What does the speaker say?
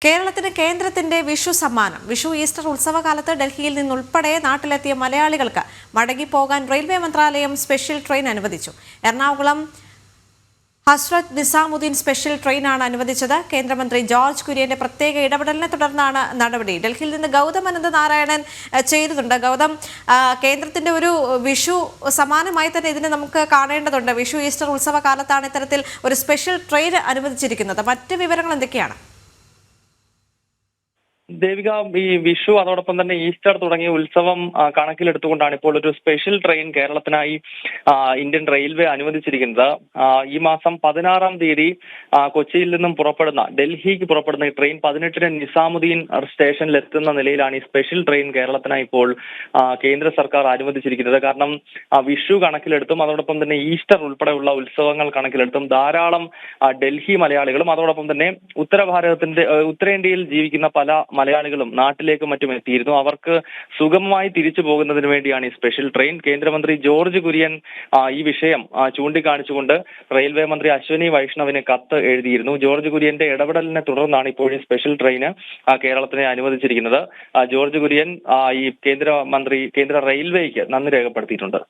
കേരളത്തിന് കേന്ദ്രത്തിന്റെ വിഷു സമ്മാനം. വിഷു ഈസ്റ്റർ ഉത്സവകാലത്ത് ഡൽഹിയിൽ നിന്നുൾപ്പെടെ നാട്ടിലെത്തിയ മലയാളികൾക്ക് മടങ്ങിപ്പോകാൻ റെയിൽവേ മന്ത്രാലയം സ്പെഷ്യൽ ട്രെയിൻ അനുവദിച്ചു. എറണാകുളം ഹസ്രത്ത് നിസാമുദ്ദീൻ സ്പെഷ്യൽ ട്രെയിനാണ് അനുവദിച്ചത്. കേന്ദ്രമന്ത്രി ജോർജ് കുര്യന്റെ പ്രത്യേക ഇടപെടലിനെ തുടർന്നാണ് നടപടി. ഡൽഹിയിൽ നിന്ന് ഗൗതം അനന്തനാരായണൻ ചേരുന്നുണ്ട്. ഗൗതം, കേന്ദ്രത്തിന്റെ ഒരു വിഷു സമാനമായി തന്നെ ഇതിനെ നമുക്ക് കാണേണ്ടതുണ്ട്. വിഷു ഈസ്റ്റർ ഉത്സവകാലത്താണ് ഇത്തരത്തിൽ ഒരു സ്പെഷ്യൽ ട്രെയിൻ അനുവദിച്ചിരിക്കുന്നത്. മറ്റ് വിവരങ്ങൾ എന്തൊക്കെയാണ്? ദേവിക, ഈ വിഷു അതോടൊപ്പം തന്നെ ഈസ്റ്റർ തുടങ്ങിയ ഉത്സവം കണക്കിലെടുത്തുകൊണ്ടാണ് ഇപ്പോൾ ഒരു സ്പെഷ്യൽ ട്രെയിൻ കേരളത്തിനായി ഇന്ത്യൻ റെയിൽവേ അനുവദിച്ചിരിക്കുന്നത്. ഈ മാസം 16-ാം തീയതി കൊച്ചിയിൽ നിന്നും ഡൽഹിക്ക് പുറപ്പെടുന്ന ഈ ട്രെയിൻ 18-ന് നിസാമുദ്ദീൻ സ്റ്റേഷനിൽ എത്തുന്ന നിലയിലാണ് ഈ സ്പെഷ്യൽ ട്രെയിൻ കേരളത്തിനായി ഇപ്പോൾ കേന്ദ്ര സർക്കാർ അനുവദിച്ചിരിക്കുന്നത്. കാരണം വിഷു കണക്കിലെടുത്തും അതോടൊപ്പം തന്നെ ഈസ്റ്റർ ഉൾപ്പെടെയുള്ള ഉത്സവങ്ങൾ കണക്കിലെടുത്തും ധാരാളം ഡൽഹി മലയാളികളും അതോടൊപ്പം തന്നെ ഉത്തരേന്ത്യയിൽ ജീവിക്കുന്ന പല മലയാളികളും നാട്ടിലേക്കും മറ്റും എത്തിയിരുന്നു. അവർക്ക് സുഗമമായി തിരിച്ചു പോകുന്നതിന് വേണ്ടിയാണ് ഈ സ്പെഷ്യൽ ട്രെയിൻ. കേന്ദ്രമന്ത്രി ജോർജ് കുര്യൻ ഈ വിഷയം ചൂണ്ടിക്കാണിച്ചുകൊണ്ട് റെയിൽവേ മന്ത്രി അശ്വനി വൈഷ്ണവിന് കത്ത് എഴുതിയിരുന്നു. ജോർജ് കുര്യന്റെ ഇടപെടലിനെ തുടർന്നാണ് ഇപ്പോൾ ഈ സ്പെഷ്യൽ ട്രെയിന് കേരളത്തിനെ അനുവദിച്ചിരിക്കുന്നത്. ജോർജ് കുര്യൻ ഈ കേന്ദ്ര റെയിൽവേക്ക് നന്ദി രേഖപ്പെടുത്തിയിട്ടുണ്ട്.